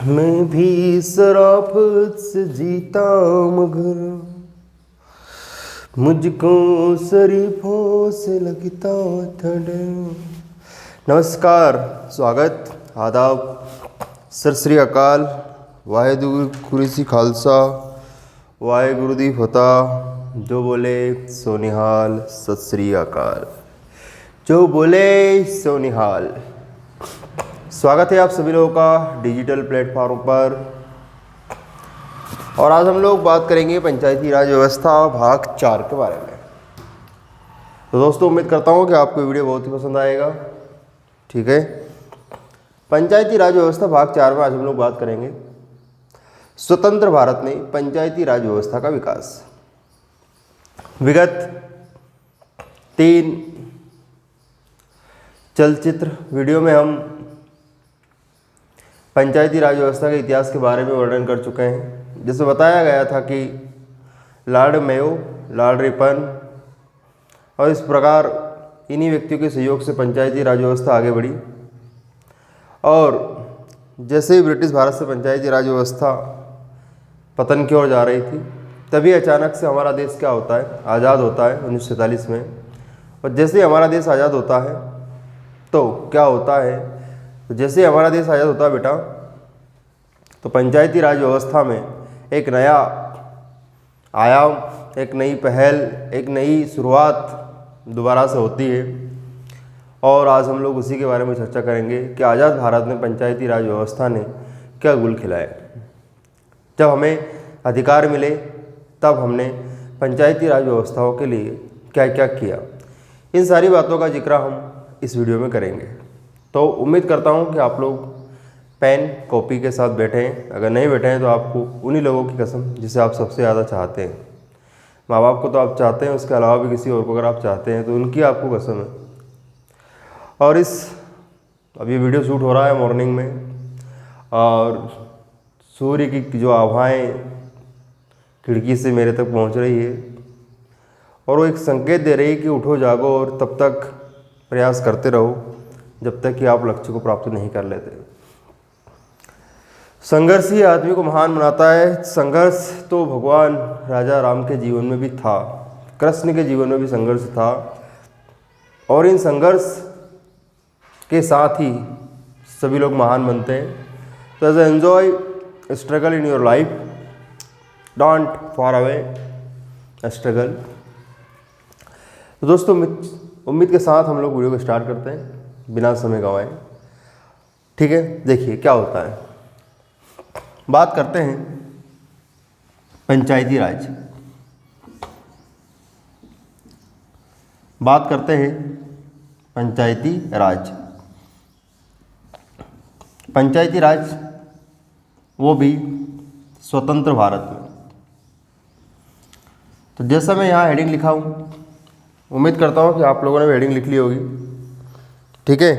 मैं भी शराफत से जीता मगर मुझको शरीफों से लगता था डर। नमस्कार, स्वागत, आदाब, सत श्री अकाल, वाहेगुरु कुरेसी खालसा, वाहेगुरु दी फतेह। जो बोले सो निहाल, सत श्री अकाल। जो बोले सो निहाल। स्वागत है आप सभी लोगों का डिजिटल प्लेटफॉर्म पर। और आज हम लोग बात करेंगे पंचायती राज व्यवस्था भाग 4 के बारे में। तो दोस्तों, उम्मीद करता हूँ कि आपको वीडियो बहुत ही पसंद आएगा। ठीक है, पंचायती राज व्यवस्था भाग 4 में आज हम लोग बात करेंगे स्वतंत्र भारत में पंचायती राज व्यवस्था का विकास। विगत 3 चलचित्र वीडियो में हम पंचायती राज व्यवस्था के इतिहास के बारे में वर्णन कर चुके हैं, जिसमें बताया गया था कि लॉर्ड मेयो, लॉर्ड रिपन और इस प्रकार इन्हीं व्यक्तियों के सहयोग से पंचायती राज व्यवस्था आगे बढ़ी। और जैसे ही ब्रिटिश भारत से पंचायती राज व्यवस्था पतन की ओर जा रही थी, तभी अचानक से हमारा देश क्या होता है, आज़ाद होता है 1947 में। और जैसे ही हमारा देश आज़ाद होता है तो क्या होता है, तो जैसे ही हमारा देश आज़ाद होता है बेटा, तो पंचायती राज व्यवस्था में एक नया आयाम, एक नई पहल, एक नई शुरुआत दोबारा से होती है। और आज हम लोग उसी के बारे में चर्चा करेंगे कि आज़ाद भारत में पंचायती राज व्यवस्था ने क्या गुल खिलाए। जब हमें अधिकार मिले तब हमने पंचायती राज व्यवस्थाओं के लिए क्या क्या किया, इन सारी बातों का जिक्र हम इस वीडियो में करेंगे। तो उम्मीद करता हूँ कि आप लोग पेन कॉपी के साथ बैठे हैं। अगर नहीं बैठे हैं तो आपको उन्हीं लोगों की कसम जिसे आप सबसे ज़्यादा चाहते हैं, माँ बाप को तो आप चाहते हैं, उसके अलावा भी किसी और को अगर आप चाहते हैं तो उनकी आपको कसम है। और अब ये वीडियो शूट हो रहा है मॉर्निंग में, और सूर्य की जो आभाएँ खिड़की से मेरे तक पहुँच रही है, और वो एक संकेत दे रही है कि उठो जागो और तब तक प्रयास करते रहो जब तक कि आप लक्ष्य को प्राप्त नहीं कर लेते। संघर्ष ही आदमी को महान बनाता है। संघर्ष तो भगवान राजा राम के जीवन में भी था, कृष्ण के जीवन में भी संघर्ष था, और इन संघर्ष के साथ ही सभी लोग महान बनते हैं। तो as enjoy struggle in your life, don't for away struggle. तो दोस्तों, उम्मीद के साथ हम लोग वीडियो को स्टार्ट करते हैं बिना समय गंवाए। ठीक है, देखिए क्या होता है। बात करते हैं पंचायती राज। बात करते हैं पंचायती राज। पंचायती राज वो भी स्वतंत्र भारत में। तो जैसा मैं यहाँ हेडिंग लिखा हूँ, उम्मीद करता हूँ कि आप लोगों ने हेडिंग लिख ली होगी। ठीक है,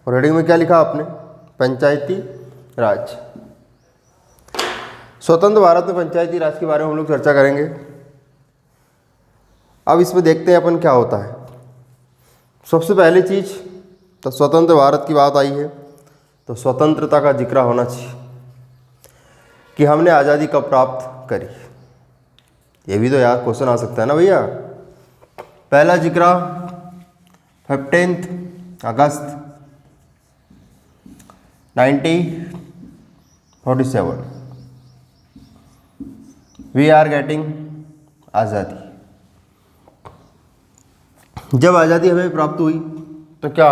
और हेडिंग में क्या लिखा आपने, पंचायती राज। स्वतंत्र भारत में पंचायती राज के बारे में हम लोग चर्चा करेंगे। अब इसमें देखते हैं अपन क्या होता है। सबसे पहली चीज़, तो स्वतंत्र भारत की बात आई है तो स्वतंत्रता का जिक्र होना चाहिए कि हमने आज़ादी कब प्राप्त करी। ये भी तो यार क्वेश्चन आ सकता है ना भैया। पहला जिक्र 15 अगस्त 1947, वी आर गेटिंग आज़ादी। जब आज़ादी हमें प्राप्त हुई तो क्या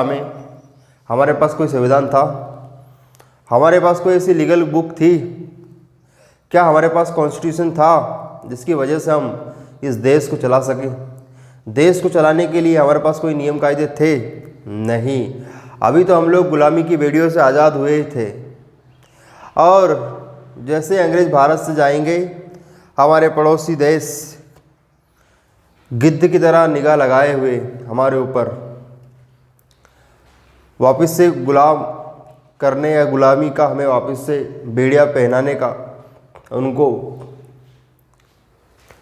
हमारे पास कोई संविधान था, हमारे पास कोई ऐसी लीगल बुक थी, क्या हमारे पास कॉन्स्टिट्यूशन था जिसकी वजह से हम इस देश को चला सकें? देश को चलाने के लिए हमारे पास कोई नियम कायदे थे? नहीं। अभी तो हम लोग गुलामी की बेड़ियों से आज़ाद हुए थे, और जैसे अंग्रेज भारत से जाएंगे, हमारे पड़ोसी देश गिद्ध की तरह निगाह लगाए हुए हमारे ऊपर वापस से गुलाम करने या गुलामी का हमें वापस से बेड़िया पहनाने का उनको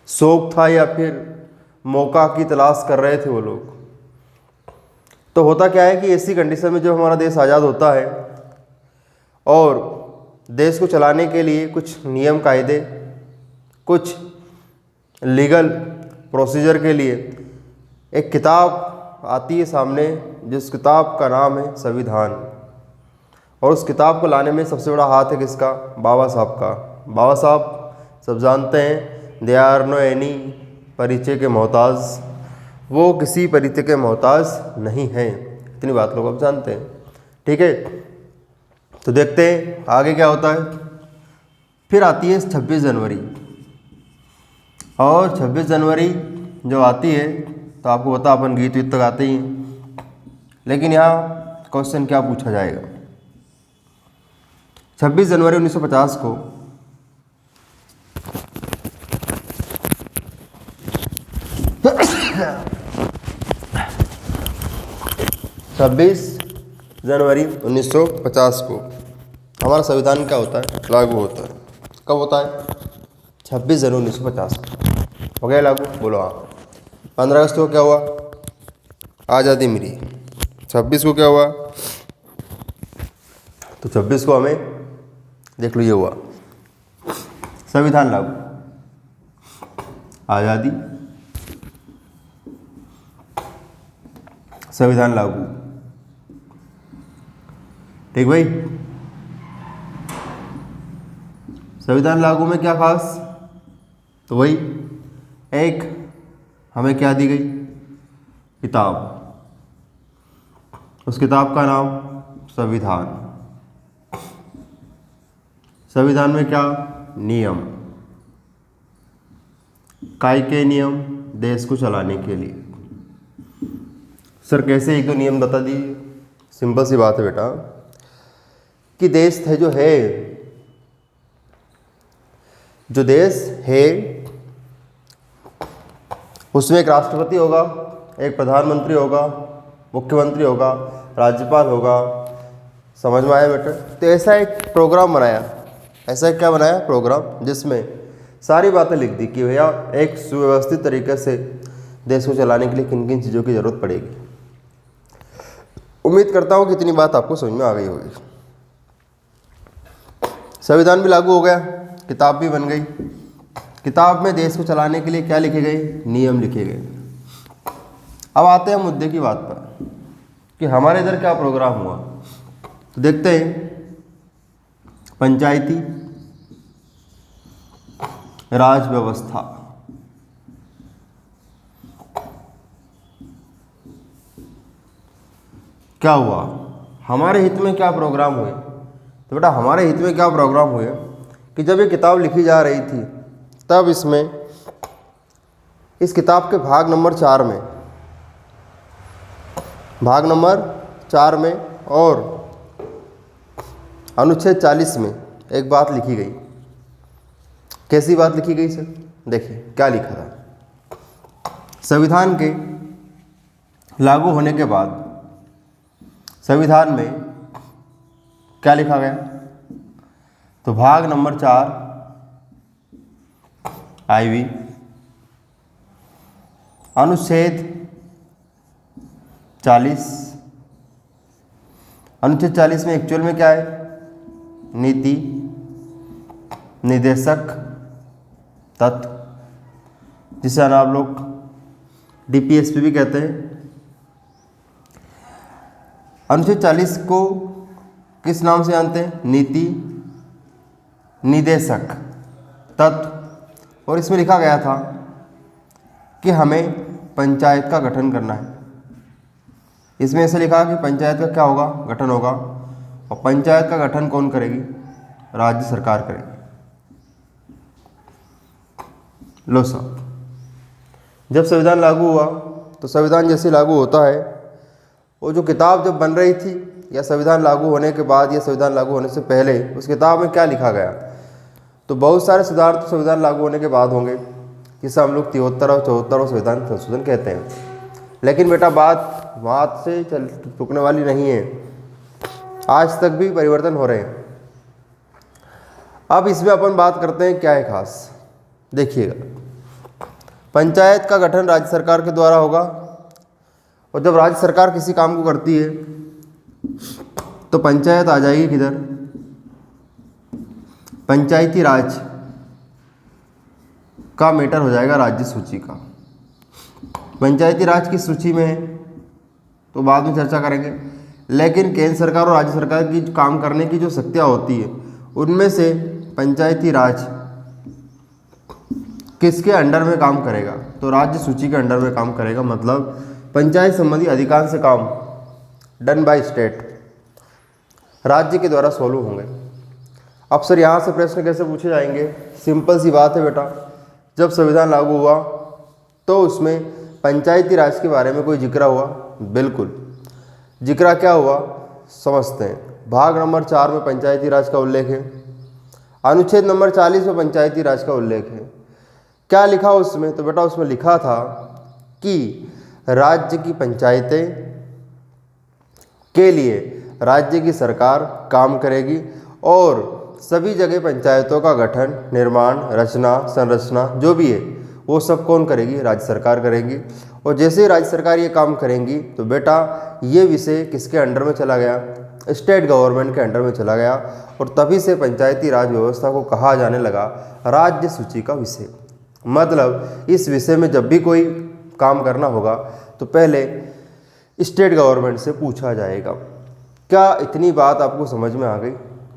शौक था, या फिर मौका की तलाश कर रहे थे वो लोग। तो होता क्या है कि ऐसी कंडीशन में जब हमारा देश आज़ाद होता है और देश को चलाने के लिए कुछ नियम कायदे, कुछ लीगल प्रोसीजर के लिए एक किताब आती है सामने, जिस किताब का नाम है संविधान। और उस किताब को लाने में सबसे बड़ा हाथ है किसका? बाबा साहब का। बाबा साहब सब जानते हैं, दे आर नो एनी परिचय के मोहताज, वो किसी परिचय के मोहताज नहीं हैं। इतनी बात लोग अब जानते हैं। ठीक है, तो देखते हैं आगे क्या होता है। फिर आती है 26 जनवरी, और 26 जनवरी जो आती है तो आपको पता अपन गीत वीत तो गाते ही हैं, लेकिन यहाँ क्वेश्चन क्या पूछा जाएगा। 26 जनवरी 1950 को 26 जनवरी 1950 को हमारा संविधान क्या होता है? लागू होता है। कब होता है? 26 जनवरी 1950 को हो गया लागू। बोलो हाँ। 15 अगस्त को क्या हुआ? आज़ादी मिली। 26 को क्या हुआ? तो 26 को हमें देख लो ये हुआ संविधान लागू, आज़ादी, संविधान लागू। ठीक भाई, संविधान लागू में क्या खास? तो वही एक हमें क्या दी गई? किताब। उस किताब का नाम संविधान। संविधान में क्या? नियम। काय के नियम? देश को चलाने के लिए। सर कैसे? एक दो नियम बता दीजिए। सिंपल सी बात है बेटा कि देश है जो देश है उसमें एक राष्ट्रपति होगा, एक प्रधानमंत्री होगा, मुख्यमंत्री होगा, राज्यपाल होगा। समझ में आया बेटा? तो ऐसा एक प्रोग्राम बनाया, ऐसा एक क्या बनाया? प्रोग्राम, जिसमें सारी बातें लिख दी कि भैया एक सुव्यवस्थित तरीके से देश को चलाने के लिए किन किन चीज़ों की ज़रूरत पड़ेगी। उम्मीद करता हूँ कि इतनी बात आपको समझ में आ गई होगी। संविधान भी लागू हो गया, किताब भी बन गई। किताब में देश को चलाने के लिए क्या लिखे गए? नियम लिखे गए। अब आते हैं मुद्दे की बात पर कि हमारे इधर क्या प्रोग्राम हुआ। तो देखते हैं, पंचायती राज व्यवस्था, क्या हुआ? हमारे हित में क्या प्रोग्राम हुए? तो बेटा हमारे हित में क्या प्रोग्राम हुए कि जब ये किताब लिखी जा रही थी तब इसमें, इस किताब के भाग नंबर 4 में, भाग नंबर 4 में और अनुच्छेद 40 में एक बात लिखी गई। कैसी बात लिखी गई सर? देखिए क्या लिखा था। संविधान के लागू होने के बाद संविधान में क्या लिखा गया? तो भाग नंबर 4 IV अनुच्छेद 40, अनुच्छेद 40 में एक्चुअल में क्या है? नीति, निर्देशक तत्व, जिसे आप लोग DPSP भी कहते हैं। अनुच्छेद 40 को किस नाम से जानते हैं? नीति, निदेशक तत्व। और इसमें लिखा गया था कि हमें पंचायत का गठन करना है। इसमें ऐसे लिखा कि पंचायत का क्या होगा? गठन होगा। और पंचायत का गठन कौन करेगी? राज्य सरकार करेगी। लो साहब, जब संविधान लागू हुआ तो संविधान जैसे लागू होता है, वो जो किताब जब बन रही थी या संविधान लागू होने के बाद या संविधान लागू होने से पहले उस किताब में क्या लिखा गया? तो बहुत सारे सुधार तो संविधान लागू होने के बाद होंगे, जिसे हम लोग 73 और 74 संविधान संशोधन कहते हैं। लेकिन बेटा बात से रुकने वाली नहीं है, आज तक भी परिवर्तन हो रहे हैं। अब इसमें अपन बात करते हैं क्या है खास। देखिएगा, पंचायत का गठन राज्य सरकार के द्वारा होगा, और जब राज्य सरकार किसी काम को करती है तो पंचायत आ जाएगी किधर? पंचायती राज का मैटर हो जाएगा राज्य सूची का। पंचायती राज की सूची में है तो बाद में चर्चा करेंगे, लेकिन केंद्र सरकार और राज्य सरकार की काम करने की जो शक्तियाँ होती है उनमें से पंचायती राज किसके अंडर में काम करेगा, तो राज्य सूची के अंडर में काम करेगा। मतलब पंचायत संबंधी अधिकांश काम डन बाय स्टेट राज्य के द्वारा सोल्व होंगे। अब सर यहाँ से प्रश्न कैसे पूछे जाएंगे, सिंपल सी बात है बेटा, जब संविधान लागू हुआ तो उसमें पंचायती राज के बारे में कोई जिक्र हुआ? बिल्कुल। जिक्र क्या हुआ समझते हैं। भाग नंबर 4 में पंचायती राज का उल्लेख है, अनुच्छेद नंबर 40 में पंचायती राज का उल्लेख है। क्या लिखा उसमें, तो बेटा उसमें लिखा था कि राज्य की पंचायतें के लिए राज्य की सरकार काम करेगी और सभी जगह पंचायतों का गठन, निर्माण, रचना, संरचना जो भी है वो सब कौन करेगी? राज्य सरकार करेगी। और जैसे ही राज्य सरकार ये काम करेंगी तो बेटा ये विषय किसके अंडर में चला गया? स्टेट गवर्नमेंट के अंडर में चला गया और तभी से पंचायती राज व्यवस्था को कहा जाने लगा राज्य सूची का विषय। मतलब इस विषय में जब भी कोई काम करना होगा तो पहले स्टेट गवर्नमेंट से पूछा जाएगा। क्या इतनी बात आपको समझ में आ गई?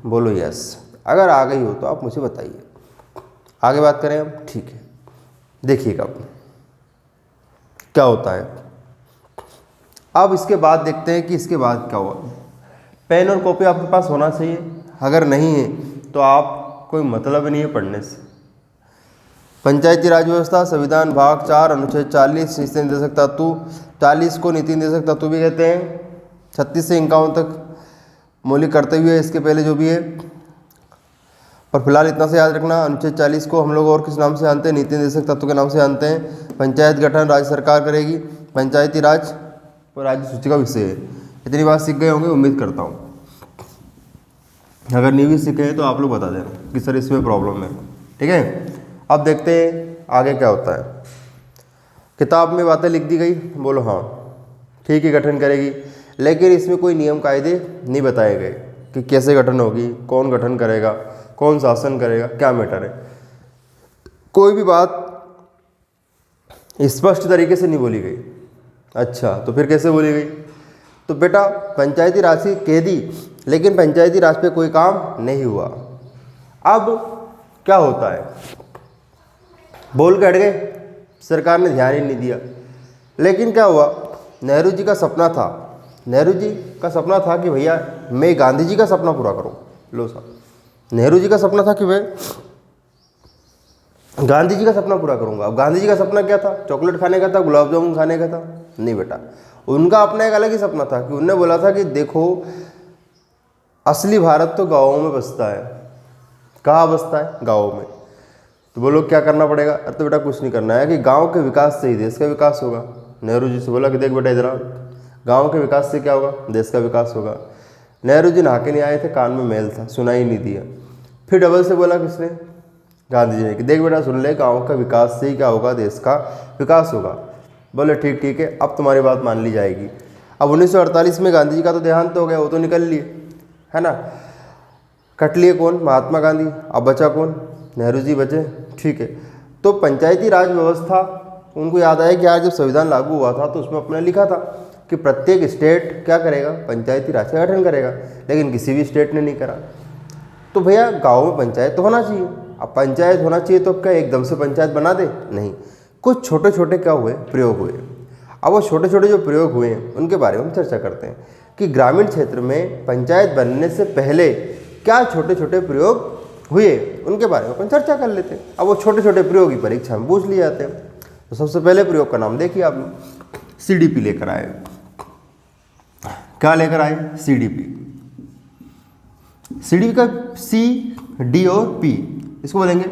बोलो यस। अगर आ गई हो तो आप मुझे बताइए। आगे बात करें हम, ठीक है। देखिएगा क्या होता है। अब इसके बाद देखते हैं कि इसके बाद क्या हुआ। पेन और कॉपी आपके पास होना चाहिए, अगर नहीं है तो आप कोई मतलब नहीं है पढ़ने से। पंचायती राज व्यवस्था संविधान भाग 4 अनुच्छेद 40 नीति निर्देशक तत्व 40 को नीति निर्देशक तत्व भी कहते हैं। 36 से 51 तक मौलिक कर्तव्य है इसके पहले जो भी है, पर फिलहाल इतना से याद रखना, अनुच्छेद 40 को हम लोग और किस नाम से जानते हैं? नीति निर्देशक तत्व के नाम से जानते हैं। पंचायत गठन राज्य सरकार करेगी, पंचायती राज और राज्य सूची का विषय है। इतनी बात सीख गए होंगे उम्मीद करता हूँ। अगर नहीं भी सीखे हैं तो आप लोग बता देना कि सर इसमें प्रॉब्लम है, ठीक है। अब देखते हैं आगे क्या होता है। किताब में बातें लिख दी गई, बोलो हाँ ठीक है गठन करेगी, लेकिन इसमें कोई नियम कायदे नहीं बताए गए कि कैसे गठन होगी, कौन गठन करेगा, कौन शासन करेगा, क्या मैटर है। कोई भी बात स्पष्ट तरीके से नहीं बोली गई। अच्छा तो फिर कैसे बोली गई? तो बेटा पंचायती राज की कह दी, लेकिन पंचायती राज पे कोई काम नहीं हुआ। अब क्या होता है, बोल के हट गए, सरकार ने ध्यान ही नहीं दिया। लेकिन क्या हुआ, नेहरू जी का सपना था, नेहरू जी का सपना था कि भैया मैं गांधी जी का सपना पूरा करूं। लो साहब, नेहरू जी का सपना था कि मैं गांधी जी का सपना पूरा करूंगा। अब गांधी जी का सपना क्या था? चॉकलेट खाने का था, गुलाब जामुन खाने का था? नहीं बेटा, उनका अपना एक अलग ही सपना था कि उन्होंने बोला था कि देखो असली भारत तो गाँवों में बसता है। कहाँ बसता है? गाँवों में। तो बोलो क्या करना पड़ेगा? अरे तो बेटा कुछ नहीं करना है कि गाँव के विकास से ही देश का विकास होगा। नेहरू जी से बोला कि देख बेटा इधर आ, गाँव के विकास से क्या होगा? देश का विकास होगा। नेहरू जी नहा के नहीं आए थे, कान में मैल था, सुनाई नहीं दिया। फिर डबल से बोला किसने? गांधी जी ने कि देख बेटा सुन ले, गाँव का विकास से ही क्या होगा? देश का विकास होगा। बोले ठीक ठीक है, अब तुम्हारी बात मान ली जाएगी। अब 1948 में गांधी जी का तो देहांत हो गया, वो तो निकल लिए, है ना। कट लिए कौन? महात्मा गांधी। अब बचा कौन? नेहरू जी बचे, ठीक है। तो पंचायती राज व्यवस्था उनको याद आया कि यार जब संविधान लागू हुआ था तो उसमें अपने लिखा था कि प्रत्येक स्टेट क्या करेगा? पंचायती राज का गठन करेगा, लेकिन किसी भी स्टेट ने नहीं करा। तो भैया गाँव में पंचायत तो होना चाहिए। अब पंचायत होना चाहिए तो क्या एकदम से पंचायत बना दे? नहीं, कुछ छोटे छोटे क्या हुए? प्रयोग हुए। अब वो छोटे छोटे जो प्रयोग हुए हैं उनके बारे में हम चर्चा करते हैं कि ग्रामीण क्षेत्र में पंचायत बनने से पहले क्या छोटे छोटे प्रयोग हुए, उनके बारे में अपन चर्चा कर लेते हैं। अब वो छोटे छोटे प्रयोग ही परीक्षा में पूछ लिए जाते हैं। तो सबसे पहले प्रयोग का नाम देखिए आप लोग, CDP लेकर आए। क्या लेकर आए? CDP। CDP का C, D और P, इसको बोलेंगे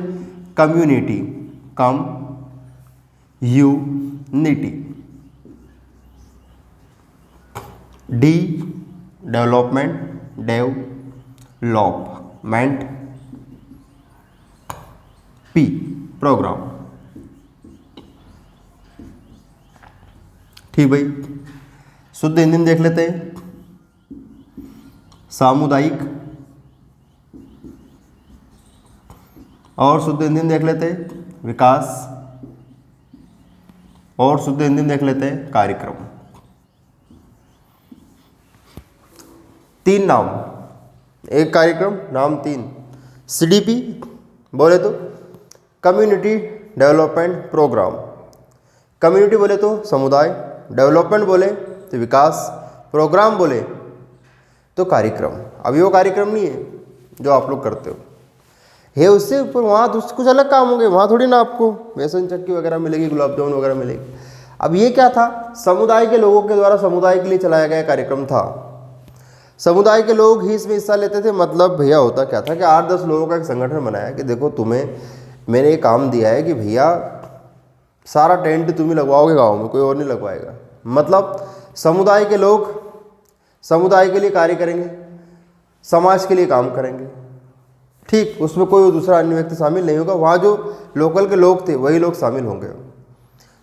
community, unity. D development, development. P program. ठीक भाई, शुद्ध हिंदी में देख लेते हैं। सामुदायिक और शुद्ध हिंदी में देख लेते हैं विकास, और शुद्ध हिंदी में देख लेते हैं कार्यक्रम। 3 नाम, एक कार्यक्रम, नाम 3। CDP बोले तो कम्युनिटी डेवलपमेंट प्रोग्राम, कम्युनिटी बोले तो समुदाय, डेवलपमेंट बोले तो विकास, प्रोग्राम बोले तो कार्यक्रम। अभी वो कार्यक्रम नहीं है जो आप लोग करते हो, है उससे ऊपर वहाँ तो कुछ अलग काम होंगे, वहाँ थोड़ी ना आपको बेसन चक्की वगैरह मिलेगी, गुलाब जामुन वगैरह मिलेगी। अब ये क्या था, समुदाय के लोगों के द्वारा समुदाय के लिए चलाया गया कार्यक्रम था। समुदाय के लोग ही इसमें हिस्सा लेते थे। मतलब भैया होता क्या था कि 8-10 लोगों का एक संगठन बनाया कि देखो तुम्हें मैंने ये काम दिया है कि भैया सारा टेंट तुम ही लगवाओगे गाँव में, कोई और नहीं लगवाएगा। मतलब समुदाय के लोग समुदाय के लिए कार्य करेंगे, समाज के लिए काम करेंगे, ठीक। उसमें कोई दूसरा अन्य व्यक्ति शामिल नहीं होगा, वहाँ जो लोकल के लोग थे वही लोग शामिल होंगे।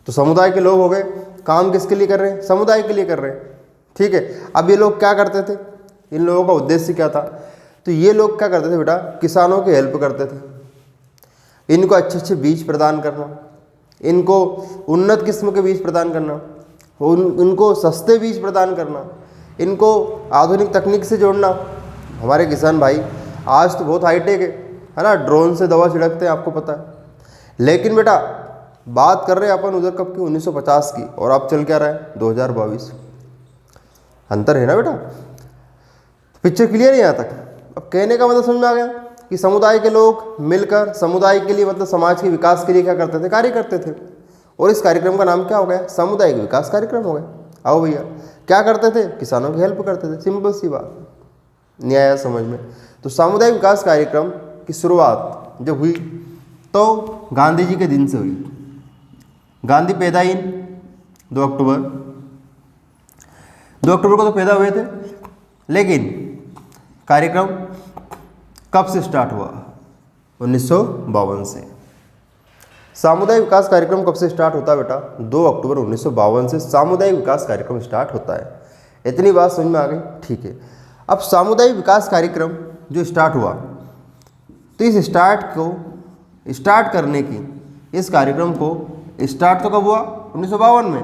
तो समुदाय के लोग हो गए, काम किसके लिए कर रहे हैं, समुदाय के लिए कर रहे हैं, ठीक है। अब ये लोग क्या करते थे, इन लोगों का उद्देश्य क्या था, तो ये लोग क्या करते थे बेटा, किसानों की हेल्प करते थे, इनको अच्छे अच्छे बीज प्रदान करना, इनको उन्नत किस्म के बीज प्रदान करना, इनको सस्ते बीज प्रदान करना, इनको आधुनिक तकनीक से जोड़ना। हमारे किसान भाई आज तो बहुत हाईटेक है ना, ड्रोन से दवा छिड़कते हैं, आपको पता है। लेकिन बेटा बात कर रहे हैं अपन उधर कब की, 1950 की, और अब चल क्या रहा है 2022, अंतर है ना बेटा। पिक्चर क्लियर है यहाँ तक। अब कहने का मतलब समझ में आ गया कि समुदाय के लोग मिलकर समुदाय के लिए, मतलब समाज के विकास के लिए क्या करते थे, कार्य करते थे। और इस कार्यक्रम का नाम क्या हो गया, सामुदायिक विकास कार्यक्रम हो गया। आओ भैया, क्या करते थे, किसानों की हेल्प करते थे, सिंपल सी बात, नहीं आया समझ में। तो सामुदायिक विकास कार्यक्रम की शुरुआत जब हुई तो गांधी जी के दिन से हुई। गांधी पैदाइन 2 अक्टूबर, 2 अक्टूबर को तो पैदा हुए थे, लेकिन कार्यक्रम कब से स्टार्ट हुआ, 1952 से। सामुदायिक विकास कार्यक्रम कब से स्टार्ट होता है बेटा, 2 अक्टूबर 1952 से सामुदायिक विकास कार्यक्रम स्टार्ट होता है। इतनी बात समझ में आ गई, ठीक है। अब सामुदायिक विकास कार्यक्रम जो स्टार्ट हुआ, तो इस स्टार्ट करने की, इस कार्यक्रम को स्टार्ट तो कब हुआ, 1952 में,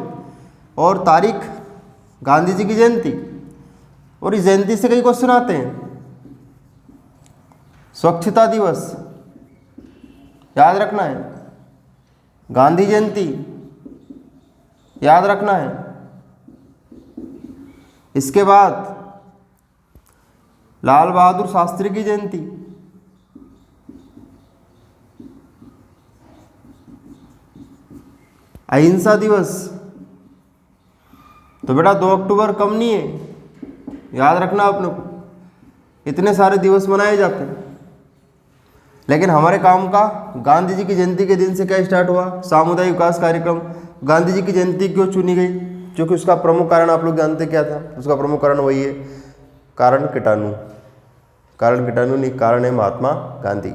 और तारीख गांधी जी की जयंती। और इस जयंती से कई क्वेश्चन आते हैं। स्वच्छता दिवस याद रखना है, गांधी जयंती याद रखना है, इसके बाद लाल बहादुर शास्त्री की जयंती, अहिंसा दिवस। तो बेटा 2 अक्टूबर कम नहीं है, याद रखना अपने को, इतने सारे दिवस मनाए जाते हैं। लेकिन हमारे काम का गांधी जी की जयंती के दिन से क्या स्टार्ट हुआ, सामुदायिक विकास कार्यक्रम। गांधी जी की जयंती क्यों चुनी गई, क्योंकि उसका प्रमुख कारण आप लोग जानते क्या था, उसका प्रमुख कारण वही है, कारण कीटाणु। कारण कीटाणु नहीं, कारण है महात्मा गांधी।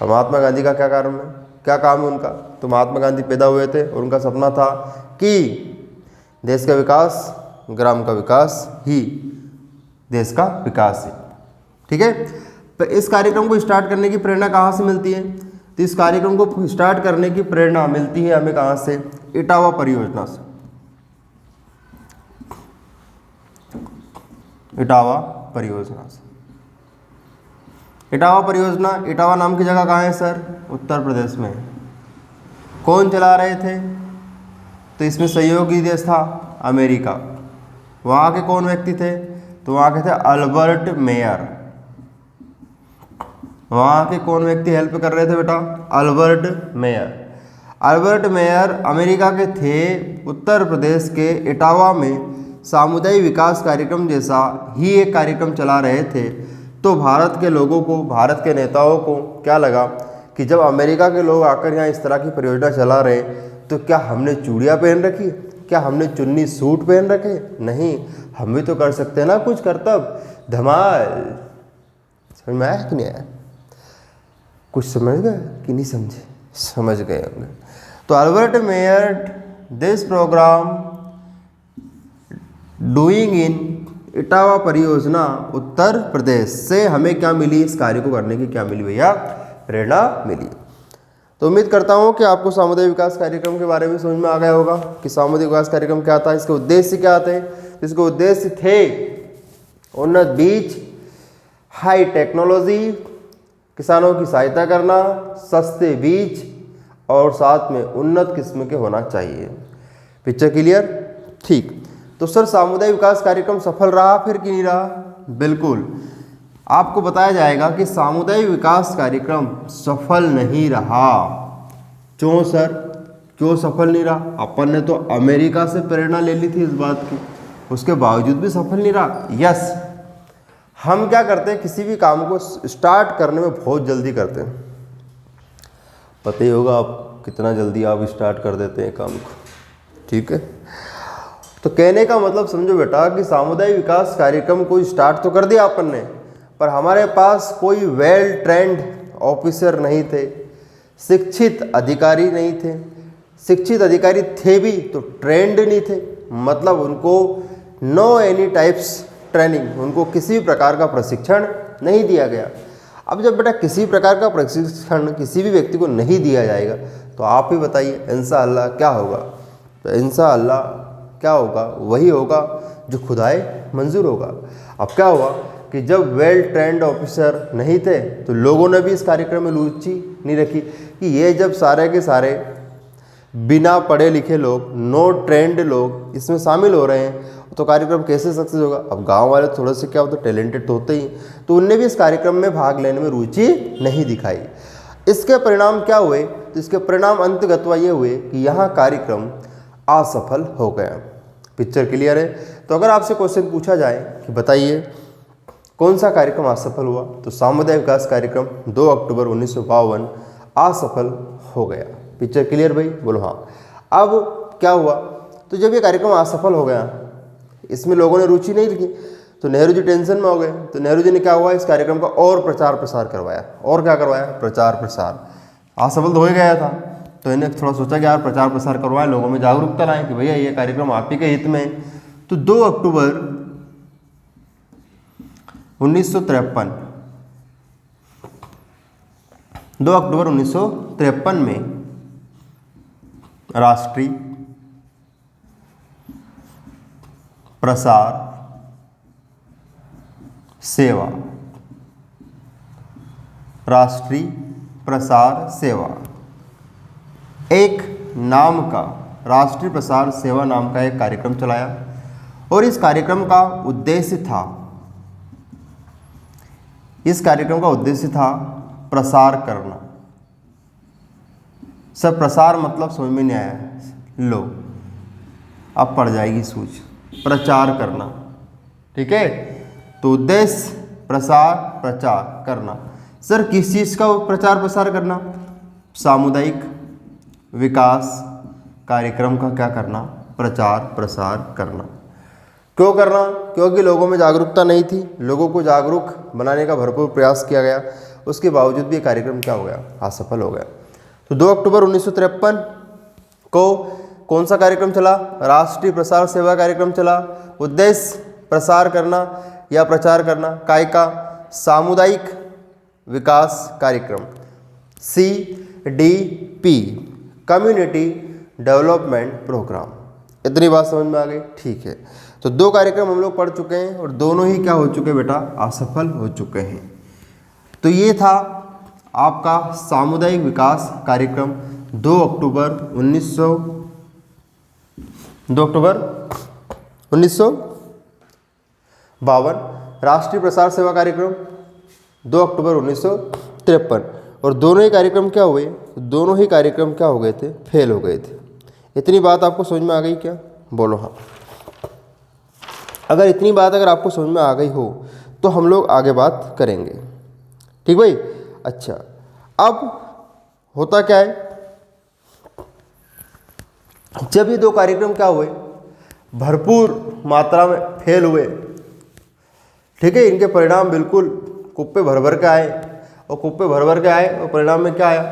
और महात्मा गांधी का क्या कारण है, क्या काम है उनका, तो महात्मा गांधी पैदा हुए थे और उनका सपना था कि देश का विकास, ग्राम का विकास ही देश का विकास है, ठीक है। तो इस कार्यक्रम को स्टार्ट करने की प्रेरणा कहाँ से मिलती है, तो इस कार्यक्रम को स्टार्ट करने की प्रेरणा मिलती है हमें कहाँ से, इटावा परियोजना से। इटावा परियोजना से। इटावा परियोजना, इटावा नाम की जगह कहाँ है सर, उत्तर प्रदेश में। कौन चला रहे थे, तो इसमें सहयोगी देश था अमेरिका। वहाँ के कौन व्यक्ति थे, तो वहाँ के थे अल्बर्ट मेयर। वहाँ के कौन व्यक्ति हेल्प कर रहे थे बेटा, Albert Mayer. Albert Mayer America के थे, उत्तर प्रदेश के इटावा में सामुदायिक विकास कार्यक्रम जैसा ही एक कार्यक्रम चला रहे थे। तो भारत के लोगों को, भारत के नेताओं को क्या लगा कि जब अमेरिका के लोग आकर यहाँ इस तरह की परियोजना चला रहे, तो क्या हमने चूड़ियाँ पहन रखी, क्या हमने चुन्नी सूट पहन रखे, नहीं, हम भी तो कर सकते हैं ना कुछ करतब। धमाल। समझ में आया कि नहीं आया, कुछ समझ गए कि नहीं समझे, समझ गए होंगे। तो Albert Mayer this program doing in Etawah परियोजना उत्तर प्रदेश से हमें क्या मिली, इस कार्य को करने की क्या मिली भैया, प्रेरणा मिली। तो उम्मीद करता हूँ कि आपको सामुदायिक विकास कार्यक्रम के बारे में समझ में आ गया होगा कि सामुदायिक विकास कार्यक्रम क्या था, इसके उद्देश्य क्या थे। इसके उद्देश्य थे उन्नत बीज, हाई टेक्नोलॉजी, किसानों की सहायता करना, सस्ते बीज और साथ में उन्नत किस्म के होना चाहिए। Picture clear? ठीक। तो सर सामुदायिक विकास कार्यक्रम सफल रहा फिर कि नहीं रहा? बिल्कुल, आपको बताया जाएगा कि सामुदायिक विकास कार्यक्रम सफल नहीं रहा। क्यों सर, क्यों सफल नहीं रहा? अपन ने तो अमेरिका से प्रेरणा ले ली थी इस बात की, उसके बावजूद भी सफल नहीं रहा। यस, हम क्या करते हैं, किसी भी काम को स्टार्ट करने में बहुत जल्दी करते हैं। पता ही होगा आप कितना जल्दी आप स्टार्ट कर देते हैं काम को, ठीक है। तो कहने का मतलब समझो बेटा कि सामुदायिक विकास कार्यक्रम को स्टार्ट तो कर दिया अपन ने, पर हमारे पास कोई वेल ट्रेंड ऑफिसर नहीं थे, शिक्षित अधिकारी नहीं थे। शिक्षित अधिकारी थे भी तो ट्रेंड नहीं थे, मतलब उनको नो एनी टाइप्स ट्रेनिंग, उनको किसी भी प्रकार का प्रशिक्षण नहीं दिया गया। अब जब बेटा किसी प्रकार का प्रशिक्षण किसी भी व्यक्ति को नहीं दिया जाएगा तो आप ही बताइए इंशाअल्लाह क्या होगा? तो इंशाअल्लाह क्या होगा? वही होगा जो खुदाए मंजूर होगा। अब क्या हुआ कि जब वेल ट्रेंड ऑफिसर नहीं थे तो लोगों ने भी इस कार्यक्रम में रुचि नहीं रखी कि ये जब सारे के सारे बिना पढ़े लिखे लोग, नो ट्रेंड लोग इसमें शामिल हो रहे हैं तो कार्यक्रम कैसे सक्सेस होगा। अब गांव वाले थोड़े से क्या होते, टैलेंटेड तो होते ही, तो उनने भी इस कार्यक्रम में भाग लेने में रुचि नहीं दिखाई। इसके परिणाम क्या हुए? तो इसके परिणाम अंतगतवा ये हुए कि यहाँ कार्यक्रम असफल हो गया। पिक्चर क्लियर है? तो अगर आपसे क्वेश्चन पूछा जाए कि बताइए कौन सा कार्यक्रम असफल हुआ, तो सामुदायिक विकास कार्यक्रम 2 अक्टूबर 1952 असफल हो गया। पिक्चर क्लियर भाई? बोलो हाँ। अब क्या हुआ? तो जब ये कार्यक्रम असफल हो गया, इसमें लोगों ने रुचि नहीं रखी, तो नेहरू जी टेंशन में हो गए। तो नेहरू जी ने क्या हुआ, इस कार्यक्रम का और प्रचार प्रसार करवाया। और क्या करवाया? प्रचार प्रसार। असफल तो हो ही गया था, तो इन्हें थोड़ा सोचा कि यार प्रचार प्रसार करवाएं, लोगों में जागरूकता लाएं कि भैया ये कार्यक्रम आप ही के हित में है। तो 2 अक्टूबर 1953 2 अक्टूबर 1953 में राष्ट्रीय प्रसार सेवा, राष्ट्रीय प्रसार सेवा एक नाम का, राष्ट्रीय प्रसार सेवा नाम का एक कार्यक्रम चलाया। और इस कार्यक्रम का उद्देश्य था, इस कार्यक्रम का उद्देश्य था प्रसार करना। सब प्रसार मतलब समझ में नहीं आया? लो अब पड़ जाएगी सूझ। प्रचार करना, ठीक है। तो उद्देश्य प्रसार प्रचार करना। सर किस चीज़ का प्रचार प्रसार करना? सामुदायिक विकास कार्यक्रम का क्या करना? प्रचार प्रसार करना। क्यों करना? क्योंकि लोगों में जागरूकता नहीं थी, लोगों को जागरूक बनाने का भरपूर प्रयास किया गया, उसके बावजूद भी ये कार्यक्रम क्या हो गया? असफल हो गया। तो 2 अक्टूबर 1953 को कौन सा कार्यक्रम चला? राष्ट्रीय प्रसार सेवा कार्यक्रम चला। उद्देश्य प्रसार करना या प्रचार करना। काय का? सामुदायिक विकास कार्यक्रम, CDP, कम्युनिटी डेवलपमेंट प्रोग्राम। इतनी बात समझ में आ गई? ठीक है। तो 2 कार्यक्रम हम लोग पढ़ चुके हैं और दोनों ही क्या हो चुके बेटा? असफल हो चुके हैं। तो ये था आपका सामुदायिक विकास कार्यक्रम 2 अक्टूबर 1952, राष्ट्रीय प्रसार सेवा कार्यक्रम 2 अक्टूबर 1953। और दोनों ही कार्यक्रम क्या हुए? दोनों ही कार्यक्रम क्या हो गए थे? फेल हो गए थे। इतनी बात आपको समझ में आ गई क्या? बोलो हाँ। अगर इतनी बात अगर आपको समझ में आ गई हो तो हम लोग आगे बात करेंगे, ठीक भाई? अच्छा, अब होता क्या है, जब ये 2 कार्यक्रम क्या हुए? भरपूर मात्रा में फेल हुए, ठीक है। इनके परिणाम बिल्कुल कुप्पे भर भर के आए, और कुप्पे भर भर के आए और परिणाम में क्या आया?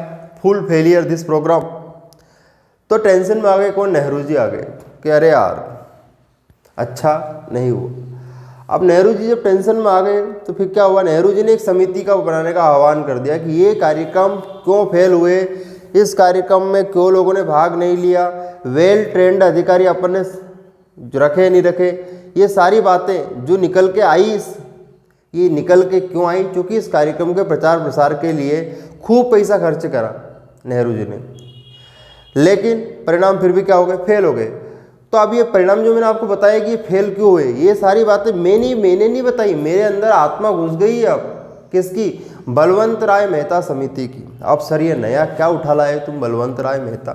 Full failure this program. तो टेंशन में आ गए कौन? नेहरू जी आ गए कि अरे यार अच्छा नहीं हुआ। अब नेहरू जी जब टेंशन में आ गए तो फिर क्या हुआ? नेहरू जी ने एक समिति का बनाने का आह्वान कर दिया कि ये कार्यक्रम क्यों फेल हुए, इस कार्यक्रम में क्यों लोगों ने भाग नहीं लिया, वेल ट्रेंड अधिकारी अपन ने रखे नहीं रखे, ये सारी बातें जो निकल के आई, ये निकल के क्यों आई, क्योंकि इस कार्यक्रम के प्रचार प्रसार के लिए खूब पैसा खर्च करा नेहरू जी ने, लेकिन परिणाम फिर भी क्या हो गए, फेल हो गए। तो अब ये परिणाम जो मैंने आपको बताया कि ये फेल क्यों हुए, ये सारी बातें मैंने नहीं बताई, मेरे अंदर आत्मा घुस गई है। अब किसकी, बलवंत राय मेहता समिति की। अब सर ये नया क्या उठा लाए तुम बलवंत राय मेहता,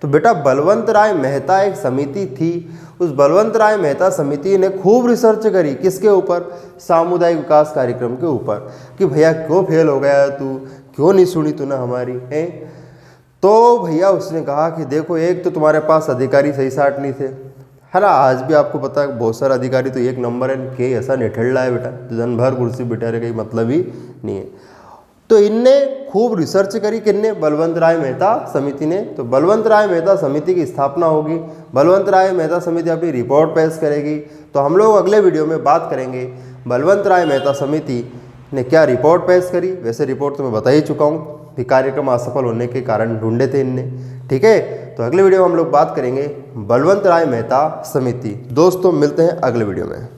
तो बेटा बलवंत राय मेहता एक समिति थी, उस बलवंत राय मेहता समिति ने खूब रिसर्च करी, किसके ऊपर, सामुदायिक विकास कार्यक्रम के ऊपर, कि भैया क्यों फेल हो गया तू, क्यों नहीं सुनी तूने हमारी है। तो भैया उसने कहा कि देखो एक तो तुम्हारे पास अधिकारी सही साट नहीं थे, है ना, आज भी आपको पता है बहुत सारे अधिकारी तो एक नंबर है, के ऐसा निठल्ला है बेटा, दिन भर कुर्सी बिठा रहे, कहीं मतलब ही नहीं है। तो इनने खूब रिसर्च करी, किनने, बलवंत राय मेहता समिति ने। तो बलवंत राय मेहता समिति की स्थापना होगी, बलवंत राय मेहता समिति अपनी रिपोर्ट पेश करेगी। तो हम लोग अगले वीडियो में बात करेंगे बलवंत राय मेहता समिति ने क्या रिपोर्ट पेश करी। वैसे रिपोर्ट तो मैं बता ही चुका हूँ कि कार्यक्रम असफल होने के कारण ढूंढे थे इनने, ठीक है। तो अगले वीडियो में हम लोग बात करेंगे बलवंत राय मेहता समिति। दोस्तों मिलते हैं अगले वीडियो में।